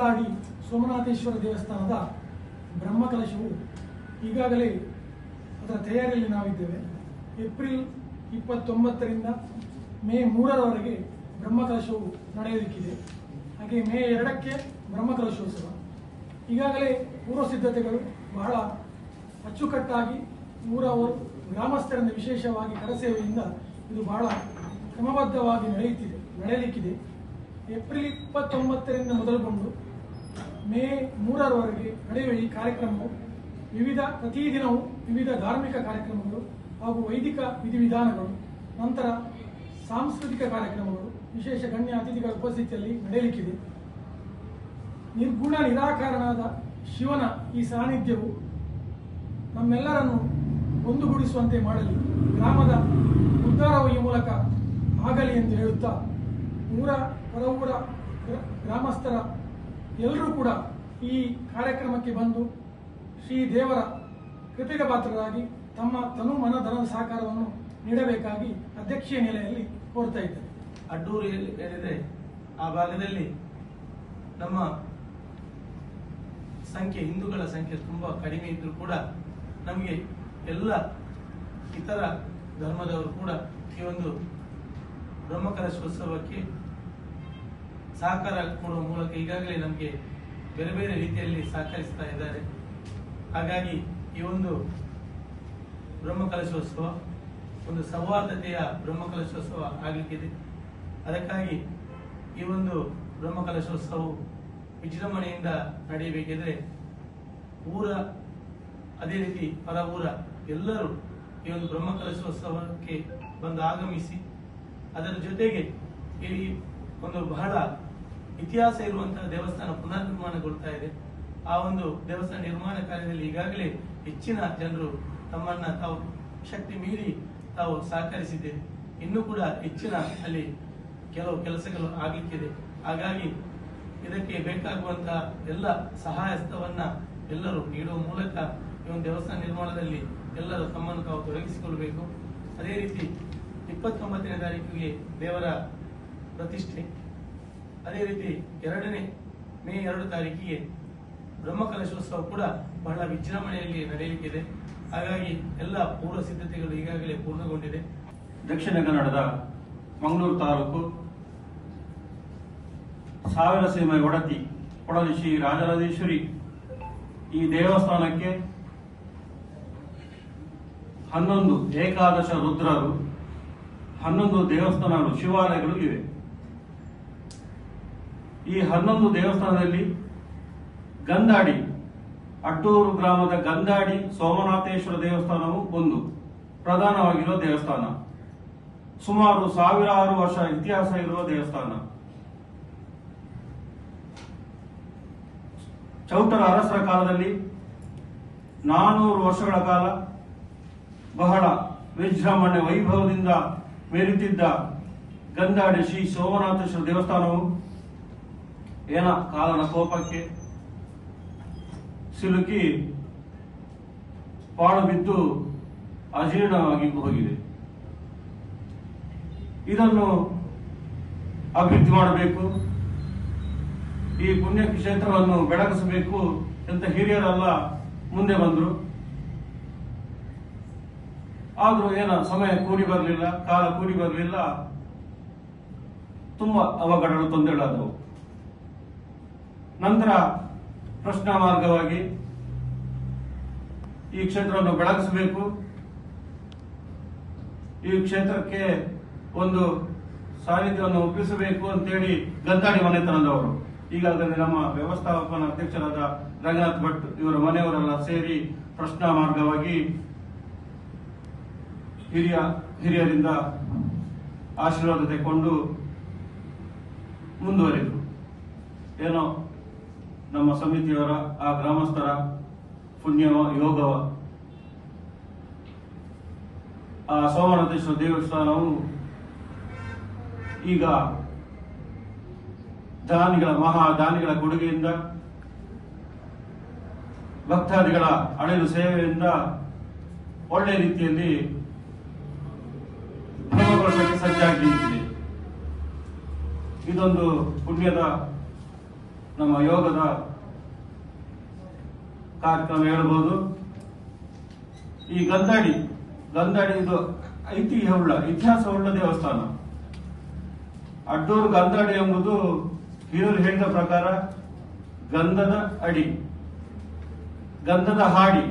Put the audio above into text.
ಗಂಧಾಡಿ ಸೋಮನಾಥೇಶ್ವರ ದೇವಸ್ಥಾನದ ಬ್ರಹ್ಮಕಲಶವು ಈಗಾಗಲೇ ಅದರ ತಯಾರಿಯಲ್ಲಿ ನಾವಿದ್ದೇವೆ. ಏಪ್ರಿಲ್ 29ರಿಂದ ಮೇ 3ರವರೆಗೆ ಬ್ರಹ್ಮಕಲಶವು ನಡೆಯಲಿಕ್ಕಿದೆ. ಹಾಗೆ ಮೇ 2ಕ್ಕೆ ಬ್ರಹ್ಮಕಲಶೋತ್ಸವ. ಈಗಾಗಲೇ ಪೂರ್ವ ಸಿದ್ಧತೆಗಳು ಬಹಳ ಅಚ್ಚುಕಟ್ಟಾಗಿ ಊರವರು ಗ್ರಾಮಸ್ಥರಿಂದ ವಿಶೇಷವಾಗಿ ಕರಸೇವೆಯಿಂದ ಇದು ಬಹಳ ಕ್ರಮಬದ್ಧವಾಗಿ ನಡೆಯಲಿಕ್ಕಿದೆ. ಏಪ್ರಿಲ್ 29ರಿಂದ ಮೊದಲುಗೊಂಡು ಮೇ 3ರವರೆಗೆ ನಡೆಯುವ ಈ ಕಾರ್ಯಕ್ರಮವು ಪ್ರತಿದಿನವೂ ವಿವಿಧ ಧಾರ್ಮಿಕ ಕಾರ್ಯಕ್ರಮಗಳು ಹಾಗೂ ವೈದಿಕ ವಿಧಿವಿಧಾನಗಳು, ನಂತರ ಸಾಂಸ್ಕೃತಿಕ ಕಾರ್ಯಕ್ರಮಗಳು, ವಿಶೇಷ ಗಣ್ಯ ಅತಿಥಿಗಳ ಉಪಸ್ಥಿತಿಯಲ್ಲಿ ನಡೆಯಲಿಕ್ಕಿದೆ. ನಿರ್ಗುಣ ನಿರಾಕಾರನಾದ ಶಿವನ ಈ ಸಾನ್ನಿಧ್ಯವು ನಮ್ಮೆಲ್ಲರನ್ನು ಒಂದುಗೂಡಿಸುವಂತೆ ಮಾಡಲಿ, ಗ್ರಾಮದ ಉದ್ಧಾರವು ಈ ಮೂಲಕ ಆಗಲಿ ಎಂದು ಹೇಳುತ್ತಾ, ಹೊರಊರ ಗ್ರಾಮಸ್ಥರ ಎಲ್ಲರೂ ಕೂಡ ಈ ಕಾರ್ಯಕ್ರಮಕ್ಕೆ ಬಂದು ಶ್ರೀ ದೇವರ ಕೃಪೆಗೆ ಪಾತ್ರರಾಗಿ ತಮ್ಮ ತನು ಮನ ಧನದ ಸಹಕಾರವನ್ನು ನೀಡಬೇಕಾಗಿ ಅಧ್ಯಕ್ಷೀಯ ನೆಲೆಯಲ್ಲಿ ಕೋರ್ತಾ ಇದ್ದಾರೆ. ಅಡ್ಡೂರು ಏನಿದೆ ಆ ಭಾಗದಲ್ಲಿ ನಮ್ಮ ಹಿಂದೂಗಳ ಸಂಖ್ಯೆ ತುಂಬಾ ಕಡಿಮೆ ಇದ್ರೂ ಕೂಡ ನಮಗೆ ಎಲ್ಲ ಇತರ ಧರ್ಮದವರು ಕೂಡ ಈ ಒಂದು ಬ್ರಹ್ಮಕಲಶೋತ್ಸವಕ್ಕೆ ಸಹಕಾರ ಕೊಡುವ ಮೂಲಕ ಈಗಾಗಲೇ ನಮಗೆ ಬೇರೆ ಬೇರೆ ರೀತಿಯಲ್ಲಿ ಸಹಕರಿಸ್ತಾ ಇದ್ದಾರೆ. ಹಾಗಾಗಿ ಈ ಒಂದು ಬ್ರಹ್ಮಕಲಶೋತ್ಸವ ಒಂದು ಸೌಹಾರ್ದತೆಯ ಬ್ರಹ್ಮಕಲಶೋತ್ಸವ ಆಗಲಿಕ್ಕಿದೆ. ಅದಕ್ಕಾಗಿ ಈ ಒಂದು ಬ್ರಹ್ಮಕಲಶೋತ್ಸವವು ವಿಜೃಂಭಣೆಯಿಂದ ನಡೆಯಬೇಕಿದ್ರೆ ಅದೇ ರೀತಿ ಹೊರ ಊರ ಎಲ್ಲರೂ ಈ ಒಂದು ಬ್ರಹ್ಮಕಲಶೋತ್ಸವಕ್ಕೆ ಬಂದು ಆಗಮಿಸಿ, ಅದರ ಜೊತೆಗೆ ಇಲ್ಲಿ ಒಂದು ಬಹಳ ಇತಿಹಾಸ ಇರುವಂತಹ ದೇವಸ್ಥಾನ ಪುನರ್ನಿರ್ಮಾಣಗೊಳ್ತಾ ಇದೆ. ಆ ಒಂದು ದೇವಸ್ಥಾನ ನಿರ್ಮಾಣ ಕಾರ್ಯದಲ್ಲಿ ಈಗಾಗಲೇ ಹೆಚ್ಚಿನ ಜನರು ತಮ್ಮನ್ನ ತಾವು ಶಕ್ತಿ ಮೀರಿ ತಾವು ಸಹಕರಿಸಿದ್ದೇವೆ. ಇನ್ನೂ ಕೂಡ ಹೆಚ್ಚಿನ ಅಲ್ಲಿ ಕೆಲವು ಕೆಲಸಗಳು ಆಗಲಿಕ್ಕಿದೆ. ಹಾಗಾಗಿ ಇದಕ್ಕೆ ಬೇಕಾಗುವಂತಹ ಎಲ್ಲ ಸಹಾಯಸ್ತವನ್ನ ಎಲ್ಲರೂ ನೀಡುವ ಮೂಲಕ ಈ ಒಂದು ದೇವಸ್ಥಾನ ನಿರ್ಮಾಣದಲ್ಲಿ ಎಲ್ಲರೂ ತಮ್ಮನ್ನು ತಾವು ತೊಡಗಿಸಿಕೊಳ್ಳಬೇಕು. ಅದೇ ರೀತಿ 29ನೇ ತಾರೀಕಿಗೆ ದೇವರ ಪ್ರತಿಷ್ಠೆ, ಅದೇ ರೀತಿ ಮೇ 2 ತಾರೀಕಿಗೆ ಬ್ರಹ್ಮಕಲಶೋತ್ಸವ ಕೂಡ ಬಹಳ ವಿಜೃಂಭಣೆಯಲ್ಲಿ ನಡೆಯಲಿಕ್ಕಿದೆ. ಹಾಗಾಗಿ ಎಲ್ಲ ಪೂರ್ವ ಸಿದ್ಧತೆಗಳು ಈಗಾಗಲೇ ಪೂರ್ಣಗೊಂಡಿದೆ. ದಕ್ಷಿಣ ಕನ್ನಡದ ಮಂಗಳೂರು ತಾಲೂಕು ಸಾವಿರ ಸೀಮೆ ಕೊಡಲಿ ಶ್ರೀ ರಾಜರಾಜೇಶ್ವರಿ ಈ ದೇವಸ್ಥಾನಕ್ಕೆ 11 ಏಕಾದಶ ರುದ್ರರು, 11 ದೇವಸ್ಥಾನಗಳು, ಶಿವಾಲಯಗಳು ಇವೆ. ಈ 11 ದೇವಸ್ಥಾನದಲ್ಲಿ ಗಂಧಾಡಿ ಅಡ್ಡೂರು ಗ್ರಾಮದ ಗಂಧಾಡಿ ಸೋಮನಾಥೇಶ್ವರ ದೇವಸ್ಥಾನವು ಒಂದು ಪ್ರಧಾನವಾಗಿರುವ ದೇವಸ್ಥಾನ. ಸುಮಾರು 1000 ವರ್ಷ ಇತಿಹಾಸ ಇರುವ ದೇವಸ್ಥಾನ. ಚೌಟರ ಅರಸರ ಕಾಲದಲ್ಲಿ 400 ವರ್ಷಗಳ ಕಾಲ ಬಹಳ ವಿಜೃಂಭಣೆ ವೈಭವದಿಂದ ಮೆರೆಯುತ್ತಿದ್ದ ಗಂಧಾಡಿ ಶ್ರೀ ಸೋಮನಾಥೇಶ್ವರ ದೇವಸ್ಥಾನವು ಕಾಲನ ಕೋಪಕ್ಕೆ ಸಿಲುಕಿ ಪಾಳು ಬಿದ್ದು ಅಜೀರ್ಣವಾಗಿ ಹೋಗಿದೆ. ಇದನ್ನು ಅಭಿವೃದ್ಧಿ ಮಾಡಬೇಕು, ಈ ಪುಣ್ಯ ಕ್ಷೇತ್ರವನ್ನು ಬೆಳಗಿಸಬೇಕು ಅಂತ ಹಿರಿಯರೆಲ್ಲ ಮುಂದೆ ಬಂದರು. ಆದ್ರೂ ಸಮಯ ಕೂಡಿ ಬರಲಿಲ್ಲ, ಕಾಲ ಕೂಡಿ ಬರಲಿಲ್ಲ. ತುಂಬಾ ಅವಘಡಗಳು, ತೊಂದರೆಗಳಾದವು. ನಂತರ ಪ್ರಶ್ನಾ ಮಾರ್ಗವಾಗಿ ಈ ಕ್ಷೇತ್ರವನ್ನು ಬೆಳಗಿಸಬೇಕು, ಈ ಕ್ಷೇತ್ರಕ್ಕೆ ಒಂದು ಸಾನ್ನಿಧ್ಯವನ್ನು ಒಪ್ಪಿಸಬೇಕು ಅಂತೇಳಿ ಗಂಧಾಡಿ ಮನೆತನದವರು, ಈಗಾಗಲೇ ನಮ್ಮ ವ್ಯವಸ್ಥಾಪನಾ ಅಧ್ಯಕ್ಷರಾದ ರಂಗನಾಥ್ ಭಟ್ ಇವರ ಮನೆಯವರೆಲ್ಲ ಸೇರಿ ಪ್ರಶ್ನಾ ಮಾರ್ಗವಾಗಿ ಹಿರಿಯರಿಂದ ಆಶೀರ್ವಾದ ತೆಗೆದುಕೊಂಡು ಮುಂದುವರಿದರು. ನಮ್ಮ ಸಮಿತಿಯವರ ಆ ಗ್ರಾಮಸ್ಥರ ಪುಣ್ಯವ ಯೋಗವ ಆ ಸೋಮನಾಥೇಶ್ವರ ದೇವಸ್ಥಾನವು ಈಗ ಮಹಾದಾನಿಗಳ ಕೊಡುಗೆಯಿಂದ, ಭಕ್ತಾದಿಗಳ ಅಳೆಲು ಸೇವೆಯಿಂದ ಒಳ್ಳೆ ರೀತಿಯಲ್ಲಿ ಭಂಗಗೊಳಿಸಕ್ಕೆ ಸಜ್ಜಾಗಿ ನಿಂತಿದೆ. ಇದೊಂದು ಪುಣ್ಯದ ನಮ್ಮ ಯೋಗದ ಕಾರ್ಯಕ್ರಮ ಹೇಳ್ಬೋದು. ಈ ಗಂಧಾಡಿ ಇದು ಇತಿಹಾಸವುಳ್ಳ ದೇವಸ್ಥಾನ. ಅಡ್ಡೂರು ಗಂಧಾಡಿ ಎಂಬುದು ಹಿರಿಯರು ಹೇಳಿದ ಪ್ರಕಾರ ಗಂಧದ ಅಡಿ, ಗಂಧದ ಹಾಡಿ